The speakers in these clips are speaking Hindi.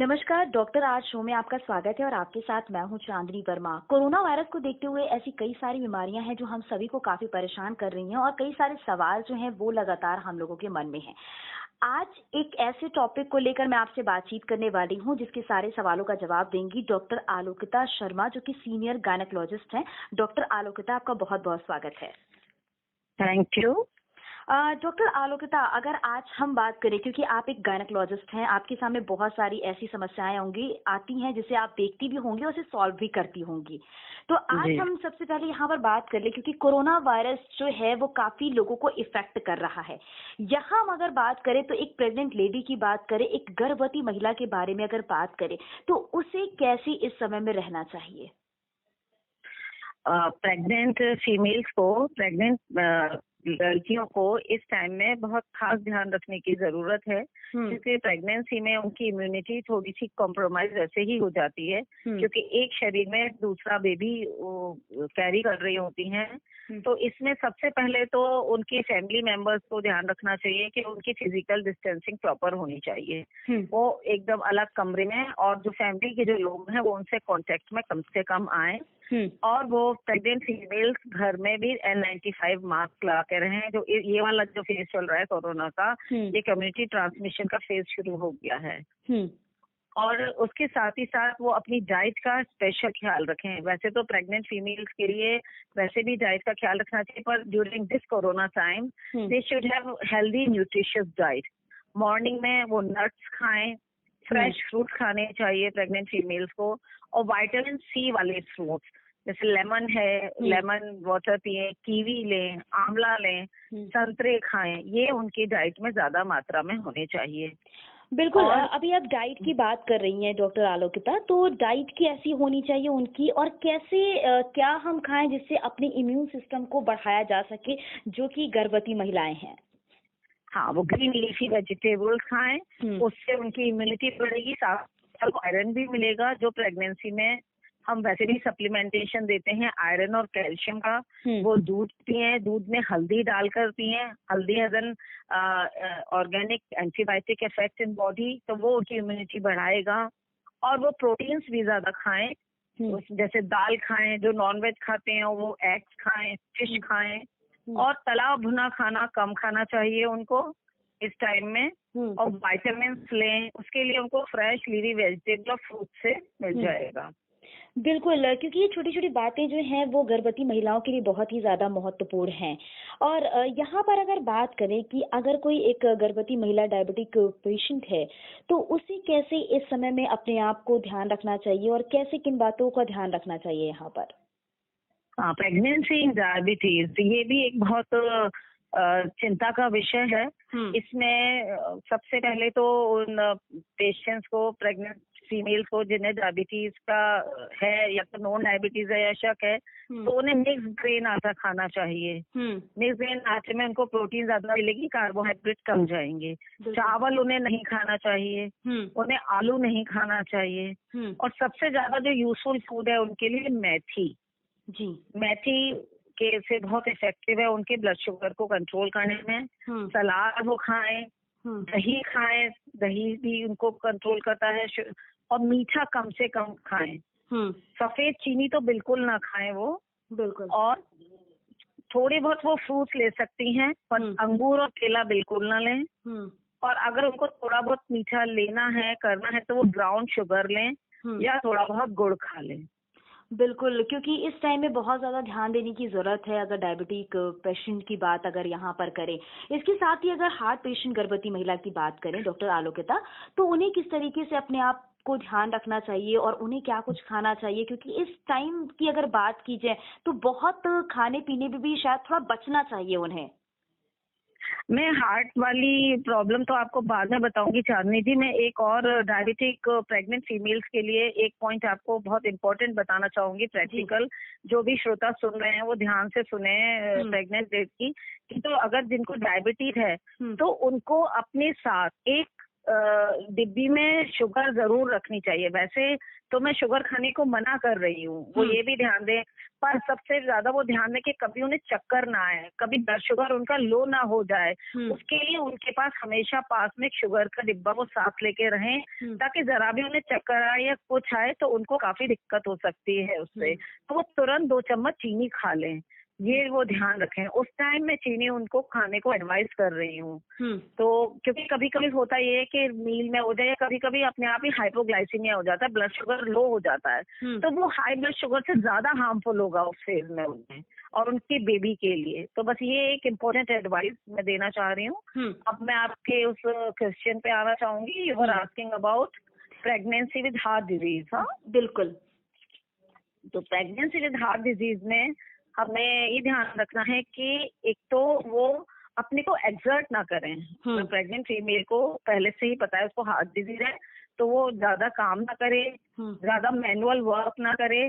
नमस्कार डॉक्टर, आज शो में आपका स्वागत है और आपके साथ मैं हूं चांदनी वर्मा। कोरोना वायरस को देखते हुए ऐसी कई सारी बीमारियां हैं जो हम सभी को काफी परेशान कर रही हैं और कई सारे सवाल जो हैं वो लगातार हम लोगों के मन में हैं। आज एक ऐसे टॉपिक को लेकर मैं आपसे बातचीत करने वाली हूं जिसके सारे सवालों का जवाब देंगी डॉक्टर आलोकिता शर्मा, जो कि सीनियर गायनेकोलॉजिस्ट हैं। डॉक्टर आलोकिता, आपका बहुत बहुत स्वागत है। Thank you. डॉक्टर आलोकिता, अगर आज हम बात करें, क्योंकि आप एक गायनेकोलॉजिस्ट हैं, आपके सामने बहुत सारी ऐसी समस्याएं होंगी आती हैं जिसे आप देखती भी होंगी और उसे सॉल्व भी करती होंगी। तो आज हम सबसे पहले यहाँ पर बात कर ले, क्योंकि कोरोना वायरस जो है वो काफी लोगों को इफेक्ट कर रहा है। यहाँ हम अगर बात करें तो एक प्रेग्नेंट लेडी की बात करें, एक गर्भवती महिला के बारे में अगर बात करें तो उसे कैसे इस समय में रहना चाहिए? प्रेग्नेंट फीमेल्स को, प्रेग्नेंट लड़कियों को इस टाइम में बहुत खास ध्यान रखने की जरूरत है, क्योंकि प्रेगनेंसी में उनकी इम्यूनिटी थोड़ी सी कॉम्प्रोमाइज वैसे ही हो जाती है, क्योंकि एक शरीर में दूसरा बेबी कैरी कर रही होती हैं। तो इसमें सबसे पहले तो उनके फैमिली मेंबर्स को ध्यान रखना चाहिए कि उनकी फिजिकल डिस्टेंसिंग प्रॉपर होनी चाहिए। वो एकदम अलग कमरे में, और जो फैमिली के जो लोग हैं वो उनसे कांटेक्ट में कम से कम आए। और वो प्रेग्नेंट फीमेल्स घर में भी N95 मास्क लगा के रहें। जो ये वाला जो फेज चल रहा है कोरोना का, ये कम्युनिटी ट्रांसमिशन का फेज शुरू हो गया है। और उसके साथ ही साथ वो अपनी डाइट का स्पेशल ख्याल रखें। वैसे तो प्रेग्नेंट फीमेल्स के लिए वैसे भी डाइट का ख्याल रखना चाहिए, पर during this corona time they should have healthy nutritious diet. Morning में वो नट्स खाएं, फ्रेश फ्रूट खाने चाहिए प्रेग्नेंट फीमेल्स को, और विटामिन सी वाले फ्रूट्स जैसे लेमन है, लेमन वाटर पिए, कीवी लें, आंवला लें, संतरे खाएं। ये उनकी डाइट में ज्यादा मात्रा में होने चाहिए। बिल्कुल। अभी आप डाइट की बात कर रही हैं डॉक्टर आलोकिता, तो डाइट की ऐसी होनी चाहिए उनकी, और कैसे क्या हम खाएं जिससे अपने इम्यून सिस्टम को बढ़ाया जा सके, जो कि गर्भवती महिलाएं हैं? हाँ, वो ग्रीन लीफी वेजिटेबल्स खाएं, उससे उनकी इम्यूनिटी बढ़ेगी, साथ आयरन भी मिलेगा, जो प्रेगनेंसी में हम वैसे भी सप्लीमेंटेशन देते हैं आयरन और कैल्शियम का। वो दूध पिए, दूध में हल्दी डालकर पिए। हल्दी has an organic antibiotic effect in body, तो वो उनकी इम्यूनिटी बढ़ाएगा। और वो प्रोटीन्स भी ज्यादा खाएं, जैसे दाल खाएं, जो नॉनवेज खाते हैं वो एग्स खाएं, फिश खाएं, और तला भुना खाना कम खाना चाहिए उनको इस टाइम में। और विटामिन लें, उसके लिए उनको फ्रेश लीवी वेजिटेबल और फ्रूट से मिल जाएगा। बिल्कुल, क्योंकि ये छोटी छोटी बातें जो हैं वो गर्भवती महिलाओं के लिए बहुत ही ज्यादा महत्वपूर्ण हैं। और यहाँ पर अगर बात करें कि अगर कोई एक गर्भवती महिला डायबिटिक पेशेंट है, तो उसे कैसे इस समय में अपने आप को ध्यान रखना चाहिए और कैसे किन बातों का ध्यान रखना चाहिए यहाँ पर? हाँ, प्रेगनेंसी इन डायबिटीज ये भी एक बहुत चिंता का विषय है। इसमें सबसे पहले तो उन पेशेंट्स को, प्रेग्नेंट फीमेल्स को जिन्हें डायबिटीज का है या तो नॉन डायबिटीज है या शक है, तो उन्हें मिक्स ग्रेन आटा खाना चाहिए। मिक्स ग्रेन आटे में उनको प्रोटीन ज्यादा मिलेगी, कार्बोहाइड्रेट कम जाएंगे। चावल उन्हें नहीं खाना चाहिए, उन्हें आलू नहीं खाना चाहिए। और सबसे ज्यादा जो यूजफुल फूड है उनके लिए मेथी। मेथी के से बहुत इफेक्टिव है उनके ब्लड शुगर को कंट्रोल करने में। सलाद वो खाएं, दही खाएं, दही भी उनको कंट्रोल करता है। और मीठा कम से कम खाएं। सफेद चीनी तो बिल्कुल ना खाएं वो। बिल्कुल। और थोड़े बहुत वो फ्रूट्स ले सकती हैं, पर अंगूर और केला बिल्कुल ना लें। और अगर उनको थोड़ा बहुत मीठा लेना है, करना है, तो वो ब्राउन शुगर लें या थोड़ा बहुत गुड़ खा लें। बिल्कुल, क्योंकि इस टाइम में बहुत ज्यादा ध्यान देने की जरूरत है अगर डायबिटिक पेशेंट की बात अगर यहाँ पर करें। इसके साथ ही अगर हार्ट पेशेंट गर्भवती महिला की बात करें डॉक्टर आलोकिता, तो उन्हें किस तरीके से अपने आप को ध्यान रखना चाहिए और उन्हें क्या कुछ खाना चाहिए? क्योंकि इस टाइम की अगर बात की जाए तो बहुत खाने पीने में भी शायद थोड़ा बचना चाहिए उन्हें। मैं हार्ट वाली प्रॉब्लम तो आपको बाद में बताऊंगी चांदनी जी। मैं एक और डायबिटिक प्रेग्नेंट फीमेल्स के लिए एक पॉइंट आपको बहुत इम्पोर्टेंट बताना चाहूंगी, प्रैक्टिकल। जो भी श्रोता सुन रहे हैं वो ध्यान से सुने प्रेग्नेंट लेडी की। तो अगर जिनको डायबिटीज है तो उनको अपने साथ एक डिब्बी में शुगर जरूर रखनी चाहिए। वैसे तो मैं शुगर खाने को मना कर रही हूँ, वो ये भी ध्यान दें, पर सबसे ज्यादा वो ध्यान दें कि कभी उन्हें चक्कर ना आए, कभी ब्लड शुगर उनका लो ना हो जाए। उसके लिए उनके पास हमेशा पास में एक शुगर का डिब्बा वो साथ लेके रहें, ताकि जरा भी उन्हें चक्कर आए या कुछ आए तो उनको काफी दिक्कत हो सकती है उससे, तो वो तुरंत 2 चम्मच चीनी खा लें, ये वो ध्यान रखें। उस टाइम में चीनी उनको खाने को एडवाइस कर रही हूँ। तो क्योंकि कभी कभी होता ये है कि मील में हो जाए, या कभी कभी अपने आप ही हाइपोग्लाइसीमिया हो जाता है, ब्लड शुगर लो हो जाता है, तो वो हाई ब्लड शुगर से ज्यादा हार्मफुल होगा उस फेज में उन्हें और उनकी बेबी के लिए। तो बस ये एक इम्पोर्टेंट एडवाइस मैं देना चाह रही हूँ। अब मैं आपके उस क्वेश्चन पे आना चाहूंगी। You are asking about pregnancy with heart disease. हाँ बिल्कुल। तो प्रेगनेंसी विद हार्ट डिजीज में हमें ये ध्यान रखना है कि एक तो वो अपने को एक्सर्ट ना करें। तो प्रेग्नेंट फीमेल को पहले से ही पता है उसको हार्ट डिजीज है, तो वो ज्यादा काम ना करे, ज्यादा मैनुअल वर्क ना करे,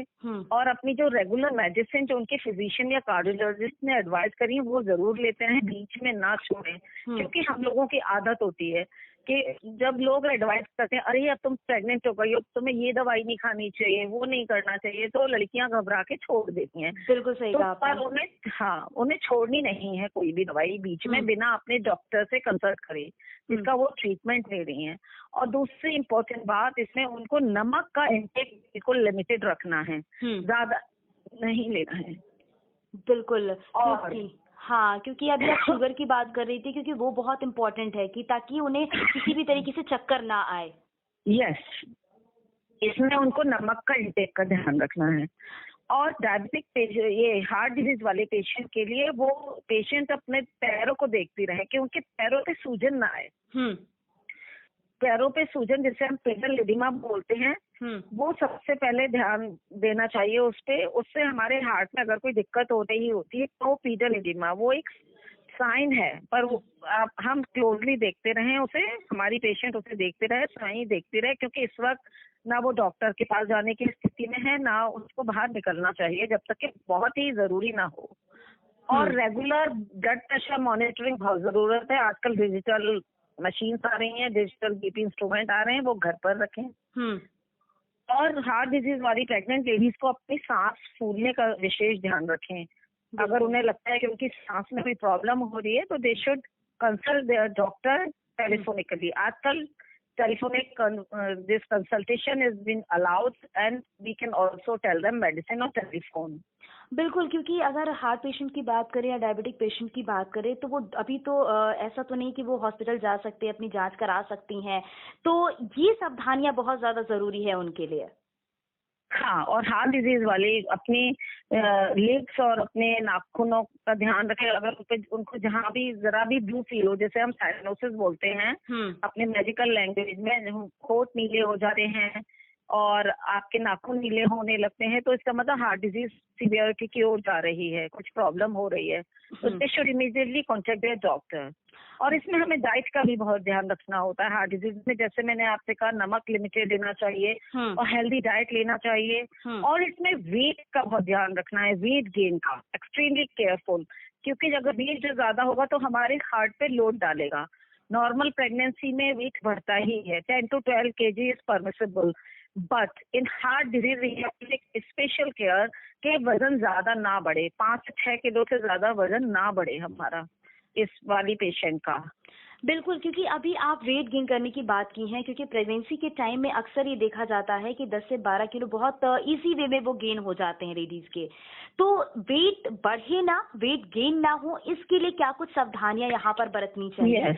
और अपनी जो रेगुलर मेडिसिन जो उनके फिजिशियन या कार्डियोलॉजिस्ट ने एडवाइस करी वो जरूर लेते हैं, बीच में ना छोड़ें। क्योंकि हम लोगों की आदत होती है कि जब लोग एडवाइस करते हैं, अरे अब तुम प्रेग्नेंट हो गई हो, तुम्हें ये दवाई नहीं खानी चाहिए, वो नहीं करना चाहिए, तो लड़कियां घबरा के छोड़ देती हैं। बिल्कुल सही कहा पर उन्हें छोड़नी नहीं है कोई भी दवाई बीच में बिना अपने डॉक्टर से कंसल्ट करे जिसका वो ट्रीटमेंट ले रही हैं। और दूसरी इम्पोर्टेंट बात इसमें उनको नमक का इंटेक बिल्कुल लिमिटेड रखना है, ज्यादा नहीं लेना है। बिल्कुल। और हाँ, क्योंकि अभी आप शुगर की बात कर रही थी, क्योंकि वो बहुत इम्पोर्टेंट है कि ताकि उन्हें किसी भी तरीके से चक्कर ना आए। यस, इसमें उनको नमक का इंटेक का ध्यान रखना है। और डायबिटिक पेशेंट, ये हार्ट डिजीज वाले पेशेंट के लिए वो पेशेंट अपने पैरों को देखती रहे कि उनके पैरों पे सूजन ना आए। पैरों पे सूजन जिसे हम पेडल एडिमा बोलते हैं, वो सबसे पहले ध्यान देना चाहिए उस पे। उससे हमारे हार्ट में अगर कोई दिक्कत हो रही होती है तो पेडल एडिमा वो एक साइन है, पर हम क्लोजली देखते रहें उसे, हमारी पेशेंट उसे देखते रहे, साइन देखते रहे, क्योंकि इस वक्त ना वो डॉक्टर के पास जाने की स्थिति में है, ना उसको बाहर निकलना चाहिए जब तक कि बहुत ही जरूरी ना हो। और रेगुलर ब्लड प्रेशर मॉनिटरिंग बहुत जरूरत है। आजकल डिजिटल मशीन्स आ रही हैं, डिजिटल बीपी इंस्ट्रूमेंट आ रहे हैं, वो घर पर रखें। और हार्ट डिजीज वाली प्रेग्नेंट लेडीज को अपनी सांस फूलने का विशेष ध्यान रखें। अगर उन्हें लगता है कि उनकी सांस में कोई प्रॉब्लम हो रही है तो they should consult their doctor telephonically. आजकल telephonic this consultation is been allowed and we can also tell them medicine on telephone. बिल्कुल, क्योंकि अगर हार्ट पेशेंट की बात करें या डायबिटिक पेशेंट की बात करें तो वो अभी तो ऐसा तो नहीं कि वो हॉस्पिटल जा सकते हैं, अपनी जांच करा सकती हैं, तो ये सावधानियां बहुत ज्यादा जरूरी है उनके लिए। हाँ, और हार्ट डिजीज वाले अपनी लिप्स और अपने नाखूनों का ध्यान रखें। अगर उनको जहाँ भी जरा भी ब्लू फील हो, जैसे हम साइनोसिस बोलते हैं अपने मेडिकल लैंग्वेज में, होंठ नीले हो जाते हैं और आपके नाखून नीले होने लगते हैं, तो इसका मतलब हार्ट डिजीज सीवियरिटी की ओर जा रही है, कुछ प्रॉब्लम हो रही है, तो they should immediately contact their doctor. और इसमें हमें डाइट का भी बहुत ध्यान रखना होता है। हार्ट डिजीज में जैसे मैंने आपसे कहा, नमक लिमिटेड लेना चाहिए और हेल्दी डाइट लेना चाहिए। और इसमें वेट का बहुत ध्यान रखना है, वेट गेन का एक्सट्रीमली केयरफुल, क्योंकि अगर वेट जो ज्यादा होगा तो हमारे हार्ट पे लोड डालेगा। नॉर्मल प्रेगनेंसी में वेट बढ़ता ही है, 10 to 12 kg is permissible, but in heart disease special care के वजन ज्यादा ना बढ़े, 5 से 6 किलो से ज्यादा वजन ना बढ़े हमारा इस वाली पेशेंट का। बिल्कुल, क्योंकि अभी आप वेट गेन करने की बात की हैं, क्योंकि प्रेगनेंसी के टाइम में अक्सर ये देखा जाता है कि 10 से 12 किलो बहुत इजी वे में वो गेन हो जाते हैं लेडीज के। तो वेट बढ़े ना, वेट गेन ना हो, इसके लिए क्या कुछ सावधानियां यहाँ पर बरतनी चाहिए? Yes.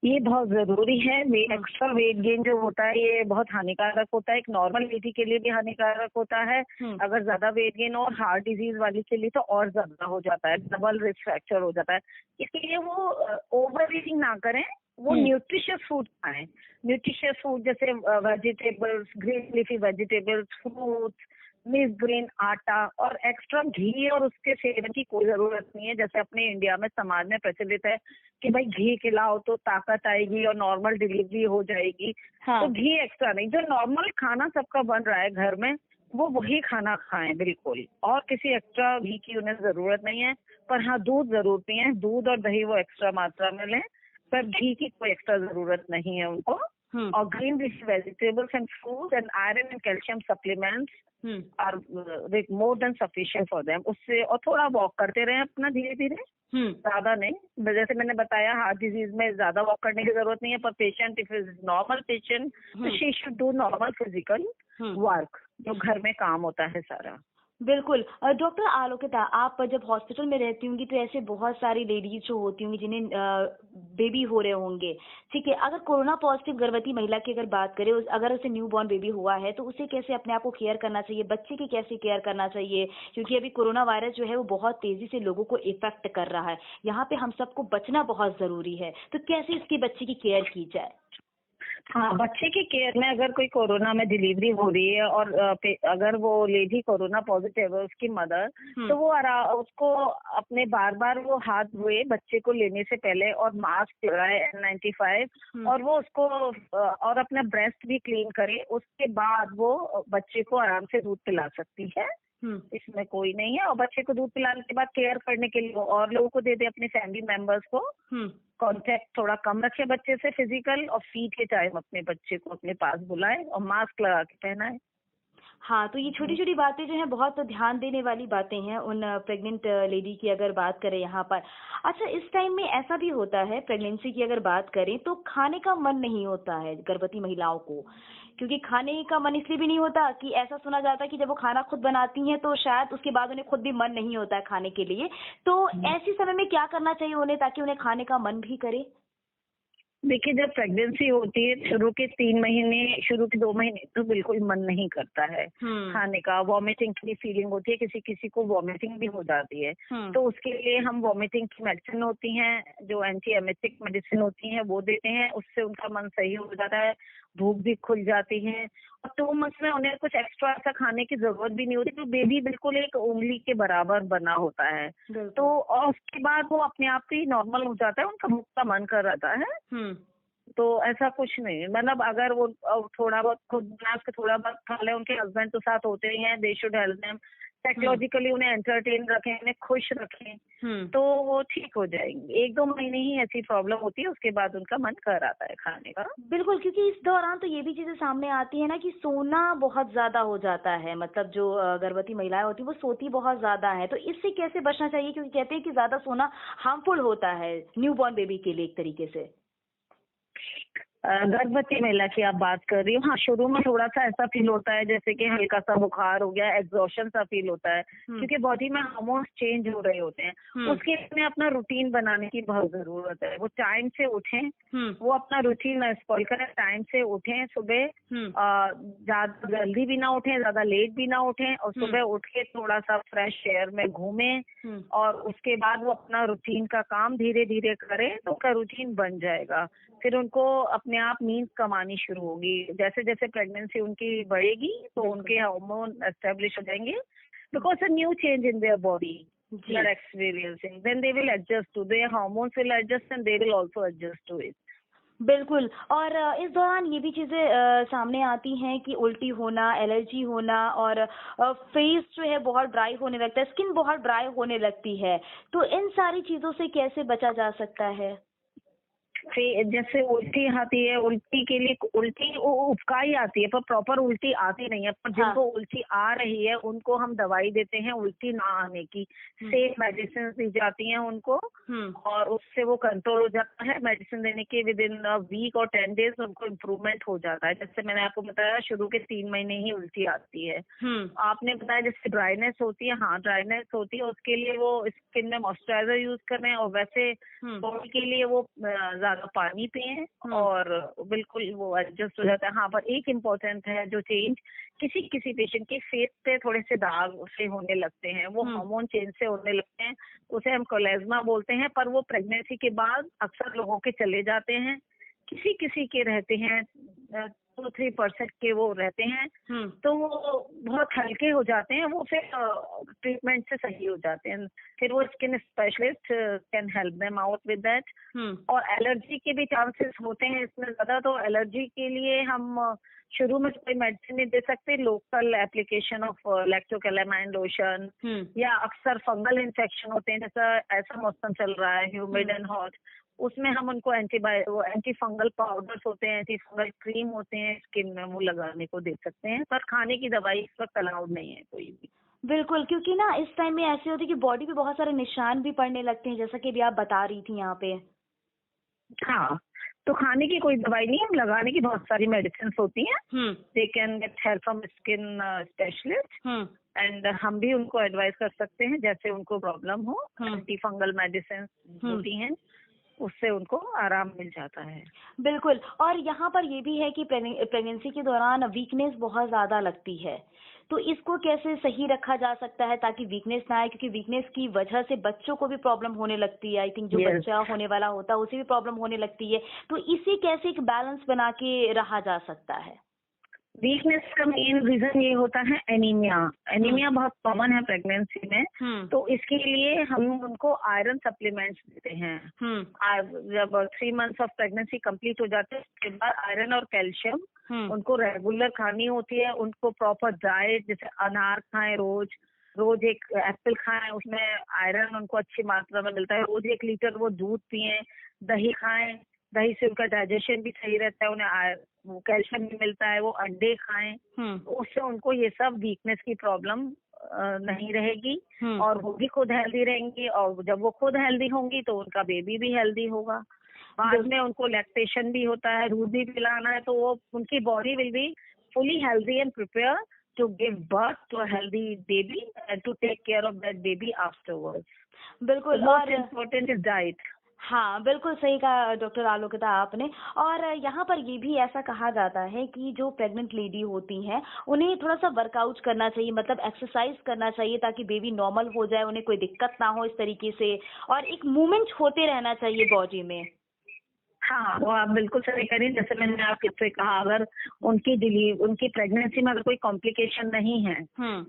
ये बहुत जरूरी है। एक्स्ट्रा वेट गेन जो होता है ये बहुत हानिकारक होता है, एक नॉर्मल लेडी के लिए भी हानिकारक होता है। अगर ज्यादा वेट गेन और हार्ट डिजीज वाली के लिए तो और ज्यादा हो जाता है, डबल रिस्क फैक्टर हो जाता है। इसलिए वो ओवर ईटिंग ना करें, वो न्यूट्रिशियस फूड खाएं। न्यूट्रिशियस फूड जैसे vegetables, green leafy vegetables, fruits, mix grain, आटा, और एक्स्ट्रा घी और उसके सेवन की कोई जरूरत नहीं है। जैसे अपने इंडिया में समाज में प्रचलित है कि भाई घी खिलाओ तो ताकत आएगी और नॉर्मल डिलीवरी हो जाएगी। तो घी एक्स्ट्रा नहीं, जो नॉर्मल खाना सबका बन रहा है घर में वो वही खाना खाएं बिल्कुल, और किसी एक्स्ट्रा घी की उन्हें जरूरत नहीं है। पर हाँ, दूध जरूर पिएं, दूध और दही वो एक्स्ट्रा मात्रा में लें पर घी की कोई एक्स्ट्रा जरूरत नहीं है उनको। और green vegetables and fruits and iron and calcium supplements are more than sufficient for them. उससे और थोड़ा वॉक करते रहे अपना धीरे धीरे, ज्यादा नहीं। जैसे मैंने बताया हार्ट डिजीज में ज्यादा वॉक करने की जरूरत नहीं है, पर patient if is normal patient तो she should do normal physical work जो घर में काम होता है सारा। बिल्कुल। डॉक्टर आलोकिता, आप जब हॉस्पिटल में रहती होंगी तो ऐसे बहुत सारी लेडीज जो होती होंगी जिन्हें बेबी हो रहे होंगे, ठीक है, अगर कोरोना पॉजिटिव गर्भवती महिला की अगर बात करें, अगर उसे न्यू बॉर्न बेबी हुआ है तो उसे कैसे अपने आप को केयर करना चाहिए, बच्चे की कैसे केयर करना चाहिए, क्योंकि अभी कोरोना वायरस जो है वो बहुत तेजी से लोगों को इफेक्ट कर रहा है, यहाँ पे हम सबको बचना बहुत जरूरी है, तो कैसे इसकी बच्चे की केयर की जाए? हाँ, बच्चे की केयर में अगर कोई कोरोना में डिलीवरी हो रही है और अगर वो लेडी कोरोना पॉजिटिव है उसकी मदर, तो वो उसको अपने बार बार वो हाथ धोए बच्चे को लेने से पहले और मास्क लगाए N95 और वो उसको और अपना ब्रेस्ट भी क्लीन करे। उसके बाद वो बच्चे को आराम से दूध पिला सकती है, इसमें कोई नहीं है। और बच्चे को दूध पिलाने के बाद केयर करने के लिए और लोगों को दे दे, अपने फैमिली मेंबर्स को। कांटेक्ट थोड़ा कम रखे बच्चे से फिजिकल, और फीड के टाइम अपने बच्चे को अपने पास बुलाए और मास्क लगा के पहनाए। हाँ, तो ये छोटी छोटी बातें जो हैं बहुत ध्यान देने वाली बातें हैं उन प्रेग्नेंट लेडी की अगर बात करें यहाँ पर। अच्छा, इस टाइम में ऐसा भी होता है, प्रेगनेंसी की अगर बात करें तो खाने का मन नहीं होता है गर्भवती महिलाओं को, क्योंकि खाने का मन इसलिए भी नहीं होता कि ऐसा सुना जाता है कि जब वो खाना खुद बनाती हैं तो शायद उसके बाद उन्हें खुद भी मन नहीं होता है खाने के लिए। तो ऐसे समय में क्या करना चाहिए उन्हें ताकि उन्हें खाने का मन भी करे? देखिए, जब प्रेगनेंसी होती है शुरू के 3 महीने, शुरू के 2 महीने तो बिल्कुल मन नहीं करता है खाने का। वॉमिटिंग की फीलिंग होती है, किसी किसी को वॉमिटिंग भी हो जाती है। तो उसके लिए हम वॉमिटिंग की मेडिसिन होती हैं, जो एंटी एमेटिक मेडिसिन होती हैं वो देते हैं, उससे उनका मन सही हो जाता है, भूख भी खुल जाती है। और 2 मंथ में उन्हें कुछ एक्स्ट्रा ऐसा खाने की जरूरत भी नहीं होती, तो बेबी बिल्कुल एक उंगली के बराबर बना होता है। तो और उसके बाद वो अपने आप ही नॉर्मल हो जाता है, उनका भूख का मन कर रहता है। तो ऐसा कुछ नहीं, मतलब अगर वो थोड़ा बहुत खुद बना के थोड़ा बहुत खा ले, उनके हस्बैंड तो साथ होते ही हैं, they should help them, psychologically उन्हें एंटरटेन रखें, उन्हें खुश रखें, तो वो ठीक हो जाएंगे। 1-2 महीने ही ऐसी प्रॉब्लम होती है, उसके बाद उनका मन कर आता है खाने का। बिल्कुल, क्योंकि इस दौरान तो ये भी चीजें सामने आती है ना कि सोना बहुत ज्यादा हो जाता है, मतलब जो गर्भवती महिलाएं होती है वो सोती बहुत ज्यादा है, तो इससे कैसे बचना चाहिए? क्योंकि कहते हैं कि ज्यादा सोना हार्मफुल होता है न्यूबॉर्न बेबी के लिए एक तरीके से। गर्भवती महिला की आप बात कर रही हो, हाँ, शुरू में थोड़ा सा ऐसा फील होता है जैसे कि हल्का सा बुखार हो गया, एग्जॉशन सा फील होता है, क्योंकि बॉडी में हार्मोन्स चेंज हो रहे होते हैं। उसके लिए अपना रूटीन बनाने की बहुत जरूरत है। वो टाइम से उठें, वो अपना रूटीन स्पॉइल करें, टाइम से उठें सुबह, ज्यादा जल्दी भी ना उठें, ज्यादा लेट भी ना उठें, और सुबह उठ के थोड़ा सा फ्रेश एयर में घूमें, और उसके बाद वो अपना रूटीन का काम धीरे धीरे करें, तो उनका रूटीन बन जाएगा। फिर उनको अपने आप नींद कमानी शुरू होगी। जैसे जैसे प्रेगनेंसी उनकी बढ़ेगी तो उनके हार्मोन एस्टेब्लिश हो जाएंगे, because a new change in their body they are experiencing, then they will adjust to, their hormones will adjust and they will also adjust to it. बिल्कुल। और इस दौरान ये भी चीजें सामने आती हैं कि उल्टी होना, एलर्जी होना, और फेस जो है बहुत ड्राई होने लगता है, स्किन बहुत ड्राई होने लगती है, तो इन सारी चीजों से कैसे बचा जा सकता है? जैसे उल्टी आती है, उल्टी के लिए उल्टी उबकाई आती है, पर प्रॉपर उल्टी आती नहीं है, पर जिनको उल्टी आ रही है उनको हम दवाई देते हैं उल्टी ना आने की, सेम मेडिसिन दी जाती हैं उनको, और उससे वो कंट्रोल हो जाता है। मेडिसिन देने के विद इन वीक और 10 डेज उनको इम्प्रूवमेंट हो जाता है। जैसे मैंने आपको बताया शुरू के 3 महीने ही उल्टी आती है। आपने बताया जैसे ड्राइनेस होती है, हाँ ड्राइनेस होती है, उसके लिए वो स्किन में मॉइस्चराइजर यूज कर रहे हैं, और वैसे बॉडी के लिए वो पानी पिए, और बिल्कुल वो एडजस्ट हो जाता है। हाँ, पर एक इम्पोर्टेंट है जो चेंज किसी किसी पेशेंट के फेस पे थोड़े से दाग से होने लगते हैं, वो हार्मोन चेंज से होने लगते हैं, उसे हम कोलेज्मा बोलते हैं, पर वो प्रेगनेंसी के बाद अक्सर लोगों के चले जाते हैं, किसी किसी के रहते हैं, 2-3% के वो रहते हैं, तो वो बहुत हल्के हो जाते हैं, वो फिर ट्रीटमेंट से सही हो जाते हैं, फिर वो skin specialist can help them out with that. और एलर्जी के भी चांसेस होते हैं इसमें ज्यादा, तो एलर्जी के लिए हम शुरू में कोई मेडिसिन नहीं दे सकते, local application of Lacto Calamine lotion, या अक्सर फंगल इन्फेक्शन होते हैं, जैसा ऐसा मौसम चल रहा है ह्यूमिड एंड हॉट, उसमें हम उनको एंटी फंगल पाउडर्स होते हैं, एंटी फंगल क्रीम होते हैं, स्किन में वो लगाने को दे सकते हैं, पर खाने की दवाई इस वक्त अलाउड नहीं है कोई भी। बिल्कुल, क्योंकि ना इस टाइम में ऐसे होती है कि बॉडी पे बहुत सारे निशान भी पड़ने लगते हैं, जैसा कि अभी आप बता रही थी यहाँ पे। हाँ, तो खाने की कोई दवाई नहीं है, लगाने की बहुत सारी मेडिसिन होती हैं। They can get help from skin specialist, and हम भी उनको एडवाइस कर सकते हैं जैसे उनको प्रॉब्लम हो। एंटी फंगल मेडिसिन होती हैं, उससे उनको आराम मिल जाता है। बिल्कुल, और यहाँ पर ये भी है कि प्रेगनेंसी के दौरान वीकनेस बहुत ज्यादा लगती है, तो इसको कैसे सही रखा जा सकता है ताकि वीकनेस ना आए, क्योंकि वीकनेस की वजह से बच्चों को भी प्रॉब्लम होने लगती है। आई थिंक जो बच्चा होने वाला होता है उसे भी प्रॉब्लम होने लगती है, तो इसे कैसे एक बैलेंस बना के रहा जा सकता है? वीकनेस का मेन रीजन ये होता है एनीमिया। एनीमिया बहुत कॉमन है प्रेगनेंसी में, तो इसके लिए हम उनको आयरन सप्लीमेंट्स देते हैं। जब 3 मंथ्स ऑफ प्रेगनेंसी कंप्लीट हो जाते हैं उसके बाद आयरन और कैल्शियम उनको रेगुलर खानी होती है। उनको प्रॉपर डाइट, जैसे अनार खाएं रोज एक एप्पल खाएं, उसमें आयरन उनको अच्छी मात्रा में मिलता है। रोज 1 लीटर वो दूध पिए, दही खाएं, दही से उनका डाइजेशन भी सही रहता है, उन्हें वो कैल्शियम भी मिलता है। वो अंडे खाएं, तो उससे उनको ये सब वीकनेस की प्रॉब्लम नहीं रहेगी, और वो भी खुद हेल्दी रहेंगी, और जब वो खुद हेल्दी होंगी तो उनका बेबी भी हेल्दी होगा। बाद में उनको लैक्टेशन भी होता है, दूध भी पिलाना है, तो वो उनकी body will be fully healthy and prepare to give birth to a healthy baby and to take care of that baby afterwards. बिल्कुल, most important is diet. हाँ, बिल्कुल सही कहा डॉक्टर आलोकिता आपने। और यहाँ पर ये भी ऐसा कहा जाता है कि जो प्रेग्नेंट लेडी होती हैं उन्हें थोड़ा सा वर्कआउट करना चाहिए, मतलब एक्सरसाइज करना चाहिए ताकि बेबी नॉर्मल हो जाए, उन्हें कोई दिक्कत ना हो इस तरीके से, और एक मूवमेंट होते रहना चाहिए बॉडी में। हाँ, वो आप बिल्कुल सही कह रही हैं। जैसे मैंने आपसे कहा, अगर उनकी प्रेगनेंसी में अगर कोई कॉम्प्लिकेशन नहीं है,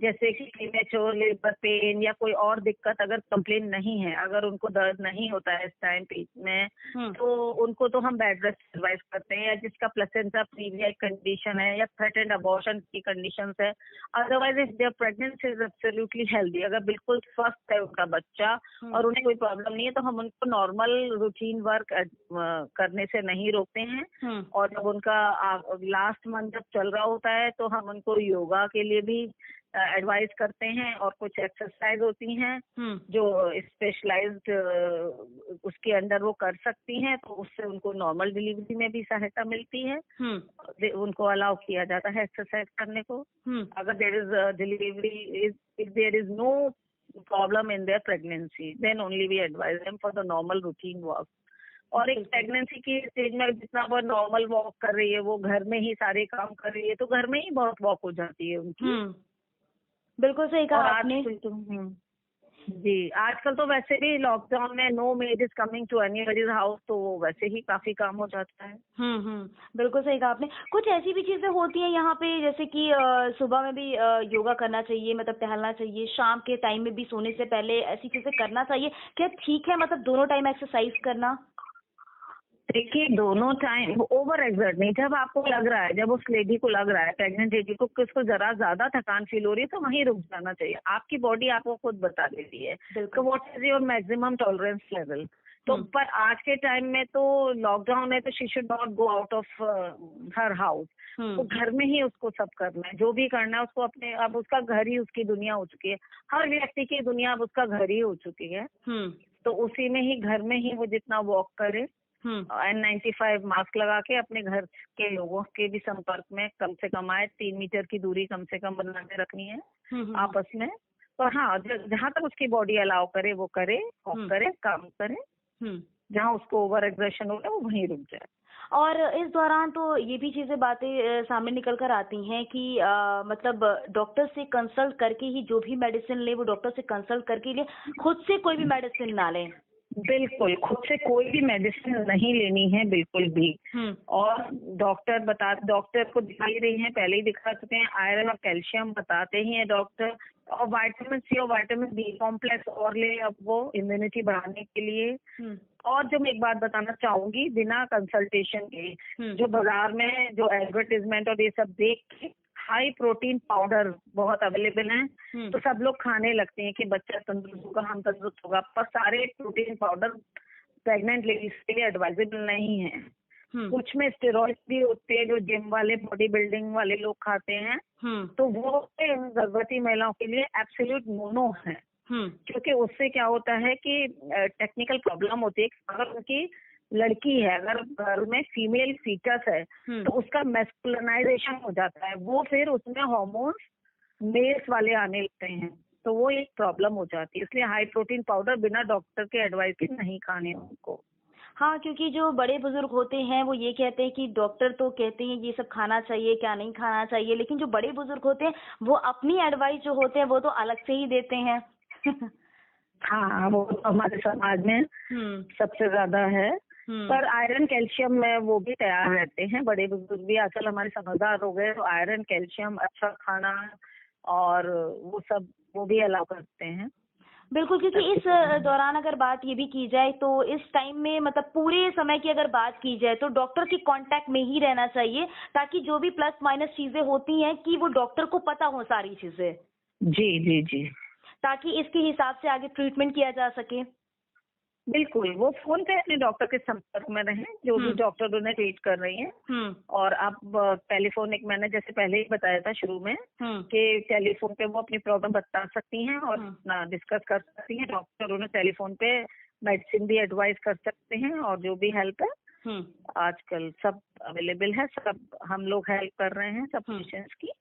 जैसे कि प्रीमेच्योर लेबर पेन या कोई और दिक्कत अगर कंप्लेन नहीं है, अगर उनको दर्द नहीं होता है इस टाइम में, तो उनको तो हम बेड रेस्ट एडवाइस करते हैं, या जिसका प्लेसेंटा प्रीविया कंडीशन है या थ्रेटेंड अबॉर्शन की कंडीशन है। Otherwise if there pregnancy is absolutely healthy, अगर बिल्कुल स्वस्थ है उनका बच्चा और उन्हें कोई प्रॉब्लम नहीं है, तो हम उनको नॉर्मल रूटीन वर्क करने से नहीं रोकते हैं। और जब उनका लास्ट मंथ जब चल रहा होता है तो हम उनको योगा के लिए भी एडवाइस करते हैं, और कुछ एक्सरसाइज होती हैं जो स्पेशलाइज्ड उसके अंडर वो कर सकती हैं, तो उससे उनको नॉर्मल डिलीवरी में भी सहायता मिलती है। उनको अलाउ किया जाता है एक्सरसाइज करने को। अगर there is delivery, if there is no problem in their pregnancy, then only we advise them for the normal routine work. और एक प्रेगनेंसी की स्टेज में जितना वो नॉर्मल वॉक कर रही है, वो घर में ही सारे काम कर रही है, तो घर में ही बहुत वॉक हो जाती है उनकी। बिल्कुल सही कहा आपने। जी, आजकल तो वैसे भी लॉकडाउन में no maid is coming to anybody's house, तो वैसे ही काफी काम हो जाता है। बिल्कुल सही कहा आपने। कुछ ऐसी भी चीजें होती हैं यहाँ पे, जैसे कि सुबह में भी योगा करना चाहिए, मतलब टहलना चाहिए, शाम के टाइम में भी सोने से पहले ऐसी चीजें करना चाहिए क्या? ठीक है, मतलब दोनों टाइम एक्सरसाइज करना? देखिए, दोनों टाइम ओवर एक्सर्ट नहीं। जब आपको लग रहा है, जब उस लेडी को लग रहा है, प्रेग्नेंट लेडी को, किसको जरा ज्यादा थकान फील हो रही है, तो वहीं रुक जाना चाहिए। आपकी बॉडी आपको खुद बता देती है तो what is your maximum tolerance level. तो पर आज के टाइम में तो लॉकडाउन है, तो she should not go out of her house. तो घर में ही उसको सब करना है, जो भी करना है उसको अपने, अब उसका घर ही उसकी दुनिया हो चुकी है। हर व्यक्ति की दुनिया अब उसका घर ही हो चुकी है। तो उसी में ही, घर में ही वो जितना वॉक करे, N95 मास्क लगा के अपने घर के लोगों के भी संपर्क में कम से कम आए, 3 मीटर की दूरी कम से कम बना के रखनी है आपस में। तो हाँ, जहाँ तक उसकी बॉडी अलाउ करे वो करे, वॉक करे, काम करे। जहाँ उसको ओवर एग्रेशन हो रहा है वो वहीं रुक जाए। और इस दौरान तो ये भी चीजें बातें सामने निकल कर आती हैं कि मतलब डॉक्टर से कंसल्ट करके ही जो भी मेडिसिन ले, वो डॉक्टर से कंसल्ट करके ले, खुद से कोई भी मेडिसिन ना लें। बिल्कुल, खुद से कोई भी मेडिसिन नहीं लेनी है बिल्कुल भी। और डॉक्टर को दिखा ही रही हैं, पहले ही दिखा चुके हैं, आयरन और कैल्शियम बताते ही हैं डॉक्टर, और विटामिन सी और विटामिन बी कॉम्प्लेक्स और ले अब वो इम्यूनिटी बढ़ाने के लिए। और जो मैं एक बात बताना चाहूंगी, बिना कंसल्टेशन के जो बाजार में जो एडवर्टीजमेंट और ये सब देख के हाई प्रोटीन पाउडर बहुत अवेलेबल हैं, तो सब लोग खाने लगते हैं कि बच्चा तंदुरुस्त होगा, हम तंदुरुस्त होगा, पर सारे प्रोटीन पाउडर प्रेग्नेंट लेडीज के लिए एडवाइजेबल नहीं है। कुछ में स्टेरॉइड भी होते हैं जो जिम वाले, बॉडी बिल्डिंग वाले लोग खाते हैं, तो वो गर्भवती महिलाओं के लिए एब्सोल्यूट नो है। क्योंकि उससे क्या होता है कि टेक्निकल प्रॉब्लम होती है। अगर उनकी लड़की है, अगर घर में फीमेल फीटस है, तो उसका मैस्कुलिनाइजेशन हो जाता है, वो फिर उसमें हार्मोन्स मेल्स वाले आने लगते हैं, तो वो एक प्रॉब्लम हो जाती है। इसलिए हाई प्रोटीन पाउडर बिना डॉक्टर के एडवाइस के नहीं खाने उनको। हाँ, क्योंकि जो बड़े बुजुर्ग होते हैं वो ये कहते हैं कि डॉक्टर तो कहते हैं ये सब खाना चाहिए, क्या नहीं खाना चाहिए, लेकिन जो बड़े बुजुर्ग होते हैं वो अपनी एडवाइस जो होते हैं वो तो अलग से ही देते हैं। हाँ, वो तो हमारे समाज में सबसे ज्यादा है। पर आयरन कैल्शियम में वो भी तैयार रहते हैं, बड़े बुजुर्ग भी आजकल हमारे समझदार हो गए, तो आयरन कैल्शियम अच्छा खाना और वो सब वो भी अलाउ करते हैं। बिल्कुल, क्योंकि इस दौरान अगर बात ये भी की जाए तो इस टाइम में मतलब पूरे समय की अगर बात की जाए तो डॉक्टर के कांटेक्ट में ही रहना चाहिए, ताकि जो भी प्लस माइनस चीजें होती हैं कि वो डॉक्टर को पता हो सारी चीजें। जी जी जी। ताकि इसके हिसाब से आगे ट्रीटमेंट किया जा सके। बिल्कुल, वो फोन पे अपने डॉक्टर के संपर्क में रहें, जो भी डॉक्टर उन्हें ट्रीट कर रही हैं। और आप टेलीफोनिक, मैंने जैसे पहले ही बताया था शुरू में कि टेलीफोन पे वो अपनी प्रॉब्लम बता सकती हैं और अपना डिस्कस कर सकती हैं। डॉक्टर उन्हें टेलीफोन पे मेडिसिन भी एडवाइस कर सकते हैं, और जो भी हेल्प है आजकल सब अवेलेबल है, सब हम लोग हेल्प कर रहे हैं सब पेशेंट्स की।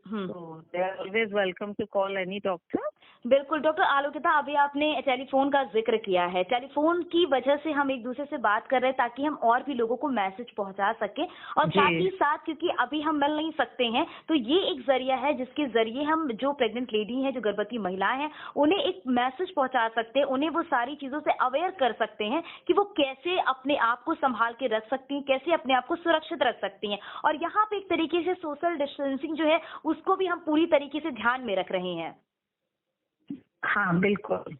तो they are always welcome to call any doctor. बिल्कुल डॉक्टर आलोकिता, अभी आपने टेलीफोन का जिक्र किया है। टेलीफोन की वजह से हम एक दूसरे से बात कर रहे हैं ताकि हम और भी लोगों को मैसेज पहुंचा सके, और साथ ही साथ क्योंकि अभी हम मिल नहीं सकते हैं तो ये एक जरिया है जिसके जरिए हम जो प्रेग्नेंट लेडी हैं, जो गर्भवती महिलाएं हैं, उन्हें एक मैसेज पहुंचा सकते हैं, उन्हें वो सारी चीजों से अवेयर कर सकते हैं कि वो कैसे अपने आप को संभाल के रख सकती हैं, कैसे अपने आप को सुरक्षित रख सकती हैं। और यहाँ पे एक तरीके से सोशल डिस्टेंसिंग जो है उसको भी हम पूरी तरीके से ध्यान में रख रहे हैं। हाँ बिल्कुल,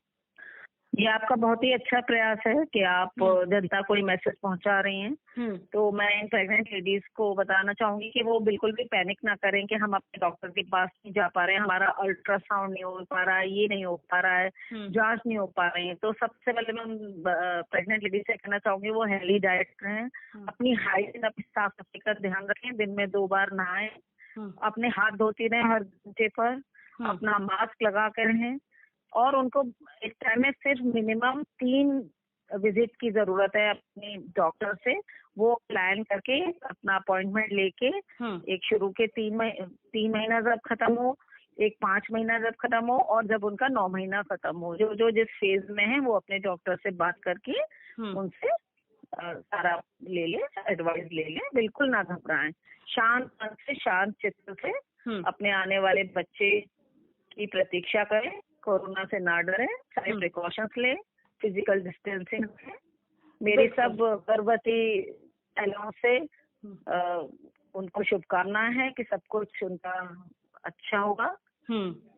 ये आपका बहुत ही अच्छा प्रयास है कि आप जनता को मैसेज पहुंचा रही हैं। तो मैं इन प्रेग्नेंट लेडीज को बताना चाहूंगी कि वो बिल्कुल भी पैनिक ना करें कि हम अपने डॉक्टर के पास नहीं जा पा रहे हैं, हमारा अल्ट्रासाउंड नहीं हो पा रहा है, ये नहीं हो पा रहा है, जांच नहीं हो पा रही है। तो सबसे पहले मैं प्रेग्नेंट लेडीज से कहना चाहूंगी वो हेल्दी डाइट करें, अपनी हाइजीन, अपनी साफ सफाई का ध्यान रखें, दिन में 2 बार नहाएं, अपने हाथ धोती रहें हर घंटे पर, अपना मास्क लगा कर रहें, और उनको एक टाइम में सिर्फ मिनिमम 3 विजिट की जरूरत है अपने डॉक्टर से। वो प्लान करके अपना अपॉइंटमेंट लेके, एक शुरू के 3 महीना जब खत्म हो, एक 5 महीना जब खत्म हो, और जब उनका 9 महीना खत्म हो, जो जिस फेज में है वो अपने डॉक्टर से बात करके उनसे सारा ले ले, एडवाइस ले ले। बिल्कुल ना घबराएं, शांत मन से, शांत चित्त से अपने आने वाले बच्चे की प्रतीक्षा करें, कोरोना से ना डरे, सारे प्रिकॉशंस ले, फिजिकल डिस्टेंसिंग है। मेरी सब गर्भवती महिलाओं से उनको शुभकामनाएं हैं कि सब कुछ उनका अच्छा होगा।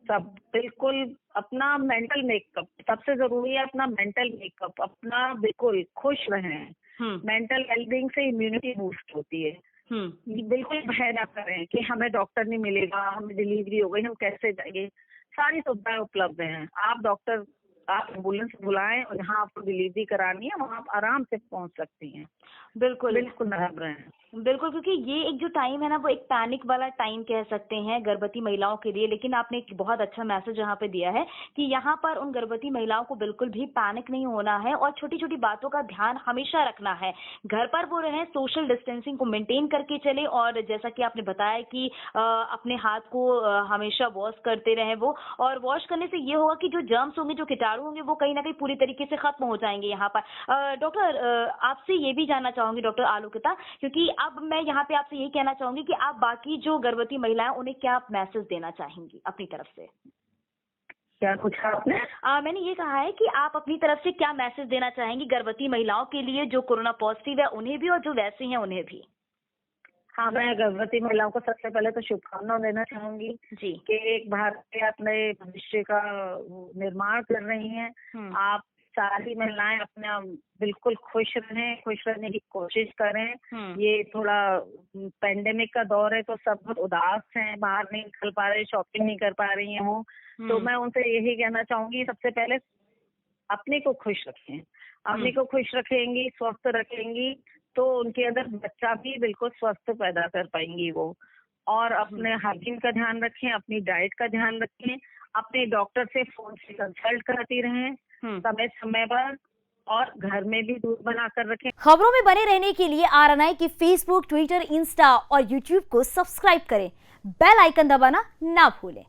सब बिल्कुल अपना मेंटल मेकअप, सबसे जरूरी है अपना मेंटल मेकअप, अपना बिल्कुल खुश रहें। मेंटल वेलबींग से इम्यूनिटी बूस्ट होती है। बिल्कुल भय ना करें कि हमें डॉक्टर नहीं मिलेगा, हमें डिलीवरी हो गई, हम कैसे जाएंगे। सारी सुविधाएं उपलब्ध हैं। आप एम्बुलेंस बुलाएं, और जहाँ आपको डिलीवरी करानी है वहाँ आप आराम से पहुँच सकती हैं। बिल्कुल ना घबराएं। बिल्कुल, क्योंकि ये एक जो टाइम है ना वो एक पैनिक वाला टाइम कह सकते हैं गर्भवती महिलाओं के लिए, लेकिन आपने एक बहुत अच्छा मैसेज यहाँ पे दिया है कि यहाँ पर उन गर्भवती महिलाओं को बिल्कुल भी पैनिक नहीं होना है और छोटी छोटी बातों का ध्यान हमेशा रखना है। घर पर वो रहें, सोशल डिस्टेंसिंग को मेंटेन करके चले, और जैसा कि आपने बताया कि अपने हाथ को हमेशा वॉश करते रहे वो, और वॉश करने से ये होगा कि जो जर्म्स होंगे, जो कीटाणु होंगे, वो कहीं ना कहीं पूरी तरीके से खत्म हो जाएंगे। यहाँ पर डॉक्टर आपसे ये भी जानना चाहूंगी डॉक्टर आलोकिता, क्योंकि अब मैं यहाँ पे आपसे यही कहना चाहूंगी कि आप बाकी जो गर्भवती महिलाएं उन्हें क्या मैसेज देना चाहेंगी अपनी तरफ से? क्या पूछा आपने? मैंने ये कहा है कि आप अपनी तरफ से क्या मैसेज देना चाहेंगी गर्भवती महिलाओं के लिए जो कोरोना पॉजिटिव है उन्हें भी और जो वैसे हैं उन्हें भी? हाँ, मैं गर्भवती महिलाओं को सबसे पहले तो शुभकामनाएं देना चाहूंगी जी कि एक भारत के अपने भविष्य का निर्माण कर रही हैं। आप सारी महिलाएं अपना बिल्कुल खुश रहें, खुश रहने की कोशिश करें। ये थोड़ा पेंडेमिक का दौर है तो सब बहुत उदास हैं, बाहर नहीं निकल पा रहे, शॉपिंग नहीं कर पा रही हैं वो। तो मैं उनसे यही कहना चाहूंगी, सबसे पहले अपने को खुश रखें। अपने को खुश रखेंगी, स्वस्थ रखेंगी तो उनके अंदर बच्चा भी बिल्कुल स्वस्थ पैदा कर पाएंगी वो। और अपने हाइजीन का ध्यान रखें, अपनी डाइट का ध्यान रखें, अपने डॉक्टर से फोन से कंसल्ट कराती रहें समय समय पर, और घर में भी दूध बनाकर रखें। खबरों में बने रहने के लिए RNI की फेसबुक, ट्विटर, इंस्टा और यूट्यूब को सब्सक्राइब करें। बेल आइकन दबाना ना भूलें।